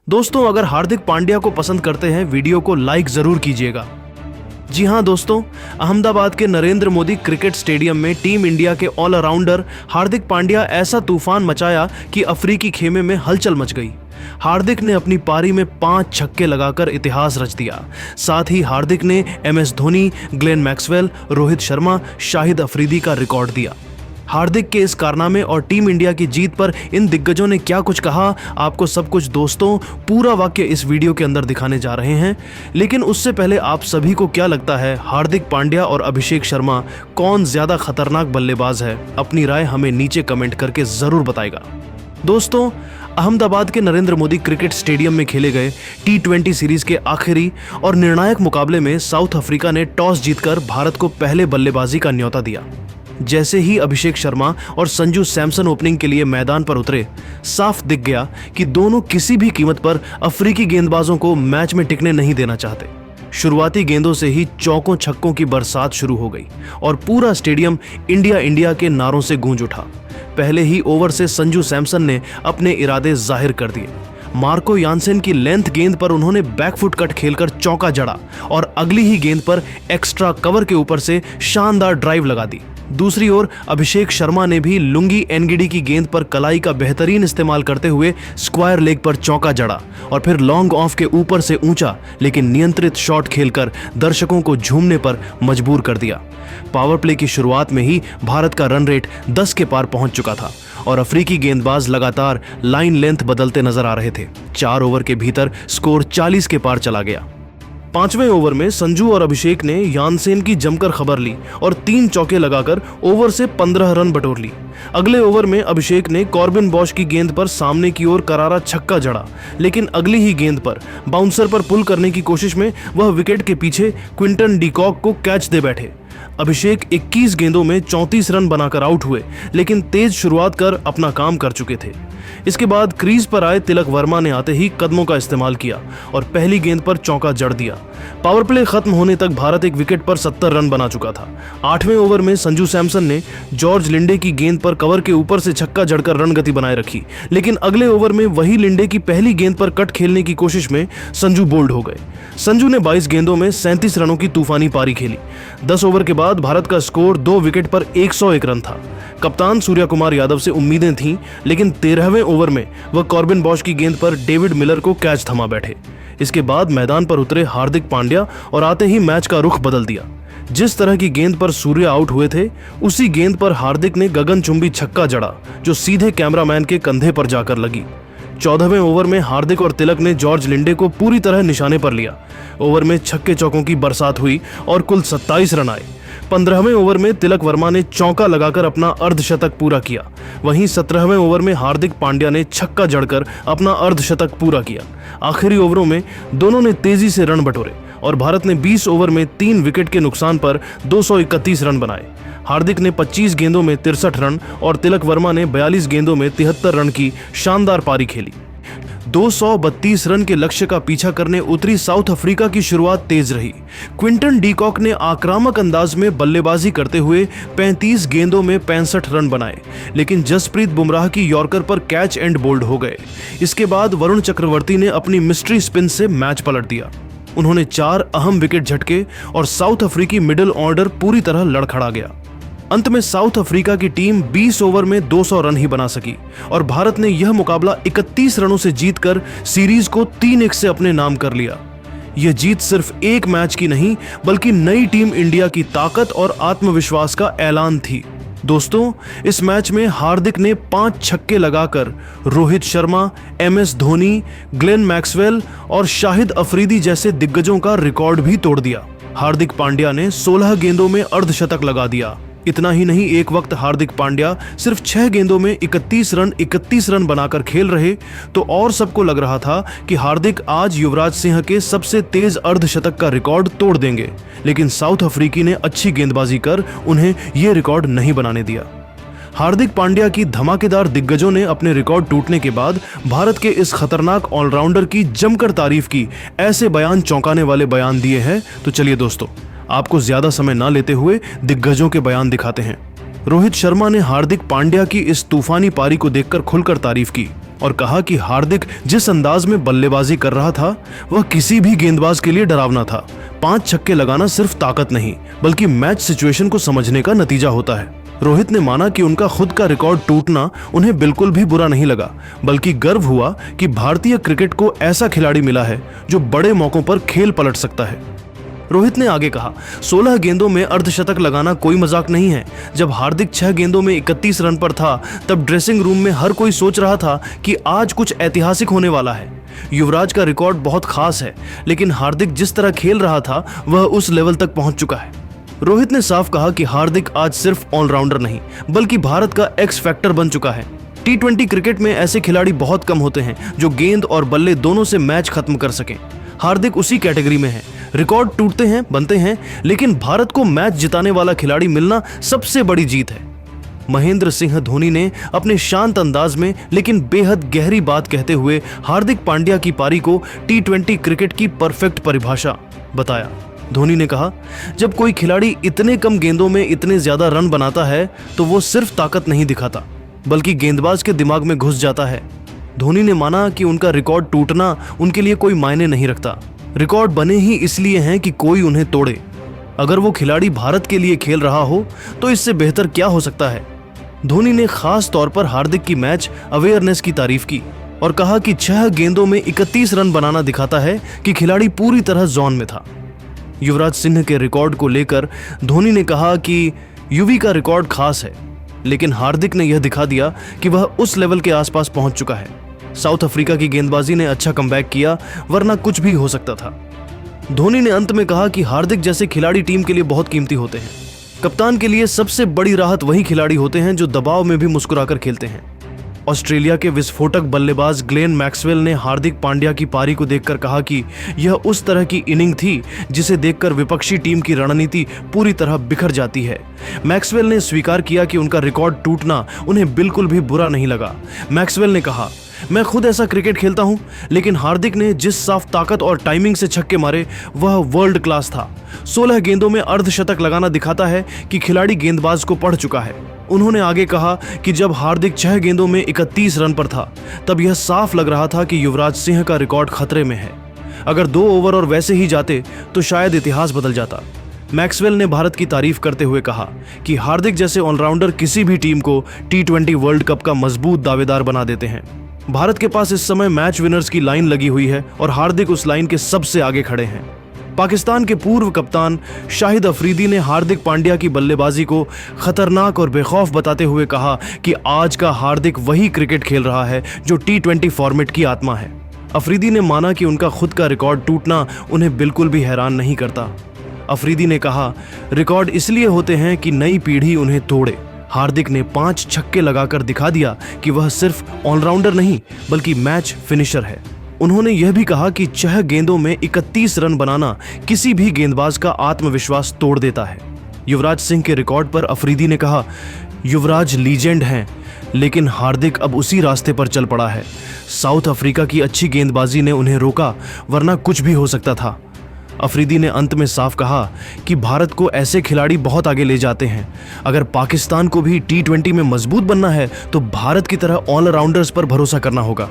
दोस्तों, अगर हार्दिक पांड्या को पसंद करते हैं, वीडियो को लाइक जरूर कीजिएगा। जी हां दोस्तों, अहमदाबाद के नरेंद्र मोदी क्रिकेट स्टेडियम में टीम इंडिया के ऑलराउंडर हार्दिक पांड्या ऐसा तूफान मचाया कि अफ्रीकी खेमे में हलचल मच गई। हार्दिक ने अपनी पारी में 5 छक्के लगाकर इतिहास रच दिया। साथ ही हार्दिक ने MS Dhoni, Glenn Maxwell, Rohit Sharma, Shahid Afridi का रिकॉर्ड दिया। हार्दिक के इस कारनामे और टीम इंडिया की जीत पर इन दिग्गजों ने क्या कुछ कहा, आपको सब कुछ दोस्तों पूरा वाक्य इस वीडियो के अंदर दिखाने जा रहे हैं। लेकिन उससे पहले आप सभी को क्या लगता है, हार्दिक पांड्या और अभिषेक शर्मा कौन ज्यादा खतरनाक बल्लेबाज है? अपनी राय हमें नीचे कमेंट करके जरूर बताएगा। दोस्तों, अहमदाबाद के नरेंद्र मोदी क्रिकेट स्टेडियम में खेले गए T20 सीरीज के आखिरी और निर्णायक मुकाबले में साउथ अफ्रीका ने टॉस जीतकर भारत को पहले बल्लेबाजी का न्योता दिया। जैसे ही अभिषेक शर्मा और संजू सैमसन ओपनिंग के लिए मैदान पर उतरे, साफ दिख गया कि दोनों किसी भी कीमत पर अफ्रीकी गेंदबाजों को मैच में टिकने नहीं देना चाहते। शुरुआती गेंदों से ही चौकों छक्कों की बरसात शुरू हो गई और पूरा स्टेडियम इंडिया इंडिया के नारों से गूंज उठा। पहले ही ओवर से संजू सैमसन ने अपने इरादे जाहिर कर दिए। मार्को यानसेन की लेंथ गेंद पर उन्होंने बैकफुट कट खेलकर चौका जड़ा और अगली ही गेंद पर एक्स्ट्रा कवर के ऊपर से शानदार ड्राइव लगा दी। दूसरी ओर अभिषेक शर्मा ने भी लुंगी एनगिडी की गेंद पर कलाई का बेहतरीन इस्तेमाल करते हुए स्क्वायर लेग पर चौका जड़ा और फिर लॉन्ग ऑफ के ऊपर से ऊंचा लेकिन नियंत्रित शॉट खेलकर दर्शकों को झूमने पर मजबूर कर दिया। पावर प्ले की शुरुआत में ही भारत का रन रेट 10 के पार पहुंच चुका था और अफ्रीकी गेंदबाज लगातार लाइन लेंथ बदलते नजर आ रहे थे। 4 ओवर के भीतर स्कोर 40 के पार चला गया। 5वें ओवर में संजू और अभिषेक ने यानसेन की जमकर खबर ली और 3 चौके लगाकर ओवर से 15 रन बटोर ली। अगले ओवर में अभिषेक ने कॉर्बिन बॉश की गेंद पर सामने की ओर करारा छक्का जड़ा, लेकिन अगली ही गेंद पर बाउंसर पर पुल करने की कोशिश में वह विकेट के पीछे क्विंटन डीकॉक को कैच दे बैठे। अभिषेक 21 गेंदों में 34 रन बनाकर आउट हुए, लेकिन तेज शुरुआत कर अपना काम कर चुके थे। इसके बाद क्रीज पर आए तिलक वर्मा ने आते ही कदमों का इस्तेमाल किया और पहली गेंद पर चौका जड़ दिया। पावर प्ले खत्म होने तक भारत एक विकेट पर 70 रन बना चुका था। 8वें ओवर में संजू सैमसन ने जॉर्ज लिंडे की गेंद पर कवर के ऊपर से छक्का जड़कर रन गति बनाए रखी, लेकिन अगले ओवर में वही लिंडे की पहली गेंद पर कट खेलने की कोशिश में संजू बोल्ड हो गए। संजू ने 22 गेंदों में 37 रनों की तूफानी पारी खेली। 10 ओवर के बाद भारत का स्कोर 2 विकेट पर 101 रन था। कप्तान सूर्य कुमार यादव से उम्मीदें थीं, लेकिन 13वें ओवर में वह कॉर्बिन बॉश की गेंद पर डेविड मिलर को कैच थमा बैठे। इसके बाद मैदान पर उतरे हार्दिक पांड्या और आते ही मैच का रुख बदल दिया। जिस तरह की गेंद पर सूर्य आउट हुए थे, उसी गेंद पर हार्दिक ने गगनचुंबी छक्का जड़ा जो सीधे कैमरामैन के कंधे पर जाकर लगी। 14वें ओवर में हार्दिक और तिलक ने जॉर्ज लिंडे को पूरी तरह निशाने पर लिया। ओवर में छक्के चौकों की बरसात हुई और कुल 27 रन आए। 15वें ओवर में तिलक वर्मा ने चौका लगाकर अपना अर्धशतक पूरा किया। वहीं 17वें ओवर में हार्दिक पांड्या ने छक्का जड़कर अपना अर्धशतक पूरा किया। आखिरी ओवरों में दोनों ने तेजी से रन बटोरे और भारत ने 20 ओवर में 3 विकेट के नुकसान पर 231 रन बनाए। हार्दिक ने 25 गेंदों में 63 रन और तिलक वर्मा ने 42 गेंदों में 73 रन की शानदार पारी खेली। 232 रन के लक्ष्य का पीछा करने उतरी साउथ अफ्रीका की शुरुआत तेज रही। क्विंटन डीकॉक ने आक्रामक अंदाज में बल्लेबाजी करते हुए 35 गेंदों में 65 रन बनाए, लेकिन जसप्रीत बुमराह की यॉर्कर पर कैच एंड बोल्ड हो गए। इसके बाद वरुण चक्रवर्ती ने अपनी मिस्ट्री स्पिन से मैच पलट दिया। उन्होंने 4 अहम विकेट झटके और साउथ अफ्रीकी मिडिल ऑर्डर पूरी तरह लड़खड़ा गया। अंत में साउथ अफ्रीका की टीम 20 ओवर में 200 रन ही बना सकी और भारत ने यह मुकाबला 31 रनों से जीतकर सीरीज को 3-1 से अपने नाम कर लिया। यह जीत सिर्फ एक मैच की नहीं, बल्कि नई टीम इंडिया की ताकत और आत्मविश्वास का ऐलान थी। दोस्तों, इस मैच में हार्दिक ने 5 छक्के लगाकर Rohit Sharma, MS Dhoni, Glenn Maxwell और शाहिद अफरीदी जैसे दिग्गजों का रिकॉर्ड भी तोड़ दिया। हार्दिक पांड्या ने 16 गेंदों में अर्धशतक लगा दिया। इतना ही नहीं, एक वक्त हार्दिक पांड्या सिर्फ 6 गेंदों में 31 रन बनाकर खेल रहे तो और सबको लग रहा था कि हार्दिक आज युवराज सिंह के सबसे तेज अर्धशतक का रिकॉर्ड तोड़ देंगे, लेकिन साउथ अफ्रीकी ने अच्छी गेंदबाजी कर उन्हें यह रिकॉर्ड नहीं बनाने दिया। हार्दिक पांड्या की धमाकेदार दिग्गजों ने अपने रिकॉर्ड टूटने के बाद भारत के इस खतरनाक ऑलराउंडर की जमकर तारीफ की। ऐसे बयान चौंकाने वाले बयान दिए हैं। तो चलिए दोस्तों, आपको ज्यादा समय ना लेते हुए दिग्गजों के बयान दिखाते हैं। रोहित शर्मा ने हार्दिक पांड्या की इस तूफानी पारी को देखकर खुलकर तारीफ की। और कहा कि हार्दिक जिस अंदाज में बल्लेबाजी कर रहा था वह किसी भी गेंदबाज के लिए डरावना था। 5 छक्के लगाना सिर्फ ताकत नहीं बल्कि मैच सिचुएशन को समझने का नतीजा होता है। रोहित ने माना कि उनका खुद का रिकॉर्ड टूटना उन्हें बिल्कुल भी बुरा नहीं लगा, बल्कि गर्व हुआ कि भारतीय क्रिकेट को ऐसा खिलाड़ी मिला है जो बड़े मौकों पर खेल पलट सकता है। रोहित ने आगे कहा, 16 गेंदों में अर्धशतक लगाना कोई मजाक नहीं है। जब हार्दिक 6 गेंदों में 31 रन पर था तब ड्रेसिंग रूम में हर कोई सोच रहा था कि आज कुछ ऐतिहासिक होने वाला है। युवराज का रिकॉर्ड बहुत खास है, लेकिन हार्दिक जिस तरह खेल रहा था वह उस लेवल तक पहुंच चुका है। रोहित ने साफ कहा कि हार्दिक आज सिर्फ ऑलराउंडर नहीं बल्कि भारत का एक्स फैक्टर बन चुका है। T20 क्रिकेट में ऐसे खिलाड़ी बहुत कम होते हैं जो गेंद और बल्ले दोनों से मैच खत्म कर सकें। हार्दिक उसी कैटेगरी में है। रिकॉर्ड टूटते हैं, बनते हैं, लेकिन भारत को मैच जिताने वाला खिलाड़ी मिलना सबसे बड़ी जीत है। महेंद्र सिंह धोनी ने अपने शांत अंदाज में लेकिन बेहद गहरी बात कहते हुए हार्दिक पांड्या की पारी को T20 क्रिकेट की परफेक्ट परिभाषा बताया। धोनी ने कहा, जब कोई खिलाड़ी इतने कम गेंदों में इतने ज्यादा रन बनाता है तो वो सिर्फ ताकत नहीं दिखाता बल्कि गेंदबाज के दिमाग में घुस जाता है। धोनी ने माना कि उनका रिकॉर्ड टूटना उनके लिए कोई मायने नहीं रखता। रिकॉर्ड बने ही इसलिए हैं कि कोई उन्हें तोड़े। अगर वो खिलाड़ी भारत के लिए खेल रहा हो तो इससे बेहतर क्या हो सकता है। धोनी ने खास तौर पर हार्दिक की मैच अवेयरनेस की तारीफ की और कहा कि 6 गेंदों में 31 रन बनाना दिखाता है कि खिलाड़ी पूरी तरह जोन में था। युवराज सिंह के रिकॉर्ड को लेकर धोनी ने कहा कि युवी का रिकॉर्ड खास है, लेकिन हार्दिक ने यह दिखा दिया कि वह उस लेवल के आसपास पहुंच चुका है। साउथ अफ्रीका की गेंदबाजी ने अच्छा कमबैक किया, वरना कुछ भी हो सकता था। धोनी ने अंत में कहा कि हार्दिक जैसे खिलाड़ी टीम के लिए बहुत कीमती होते हैं। कप्तान के लिए सबसे बड़ी राहत वही खिलाड़ी होते हैं जो दबाव में भी मुस्कुराकर खेलते हैं। ऑस्ट्रेलिया के विस्फोटक बल्लेबाज ग्लेन मैक्सवेल ने हार्दिक पांड्या की पारी को देखकर कहा कि यह उस तरह की इनिंग थी जिसे देखकर विपक्षी टीम की रणनीति पूरी तरह बिखर जाती है। मैक्सवेल ने स्वीकार किया कि उनका रिकॉर्ड टूटना उन्हें बिल्कुल भी बुरा नहीं लगा। मैक्सवेल ने कहा, मैं खुद ऐसा क्रिकेट खेलता हूं, लेकिन हार्दिक ने जिस साफ ताकत और टाइमिंग से छक्के मारे वह वर्ल्ड क्लास था। 16 गेंदों में अर्धशतक लगाना दिखाता है कि खिलाड़ी गेंदबाज को पढ़ चुका है। उन्होंने आगे कहा कि जब हार्दिक 6 गेंदों में 31 रन पर था तब यह साफ लग रहा था कि युवराज सिंह का रिकॉर्ड खतरे में है। अगर 2 ओवर और वैसे ही जाते तो शायद इतिहास बदल जाता। मैक्सवेल ने भारत की तारीफ करते हुए कहा कि हार्दिक जैसे ऑलराउंडर किसी भी टीम को T20 वर्ल्ड कप का मजबूत दावेदार बना देते हैं। भारत के पास इस समय मैच विनर्स की लाइन लगी हुई है और हार्दिक उस लाइन के सबसे आगे खड़े हैं। पाकिस्तान के पूर्व कप्तान शाहिद अफरीदी ने हार्दिक पांड्या की बल्लेबाजी को खतरनाक और बेखौफ बताते हुए कहा कि आज का हार्दिक वही क्रिकेट खेल रहा है जो T20 फॉर्मेट की आत्मा है। अफरीदी ने माना कि उनका खुद का रिकॉर्ड टूटना उन्हें बिल्कुल भी हैरान नहीं करता। अफरीदी ने कहा, रिकॉर्ड इसलिए होते हैं कि नई पीढ़ी उन्हें तोड़े। हार्दिक ने 5 छक्के लगाकर दिखा दिया कि वह सिर्फ ऑलराउंडर नहीं बल्कि मैच फिनिशर है। उन्होंने यह भी कहा कि 6 गेंदों में 31 रन बनाना किसी भी गेंदबाज का आत्मविश्वास तोड़ देता है। युवराज सिंह के रिकॉर्ड पर अफरीदी ने कहा, युवराज लीजेंड हैं, लेकिन हार्दिक अब उसी रास्ते पर चल पड़ा है। साउथ अफ्रीका की अच्छी गेंदबाजी ने उन्हें रोका, वरना कुछ भी हो सकता था। अफरीदी ने अंत में साफ कहा कि भारत को ऐसे खिलाड़ी बहुत आगे ले जाते हैं। अगर पाकिस्तान को भी T20 में मजबूत बनना है तो भारत की तरह ऑलराउंडर्स पर भरोसा करना होगा।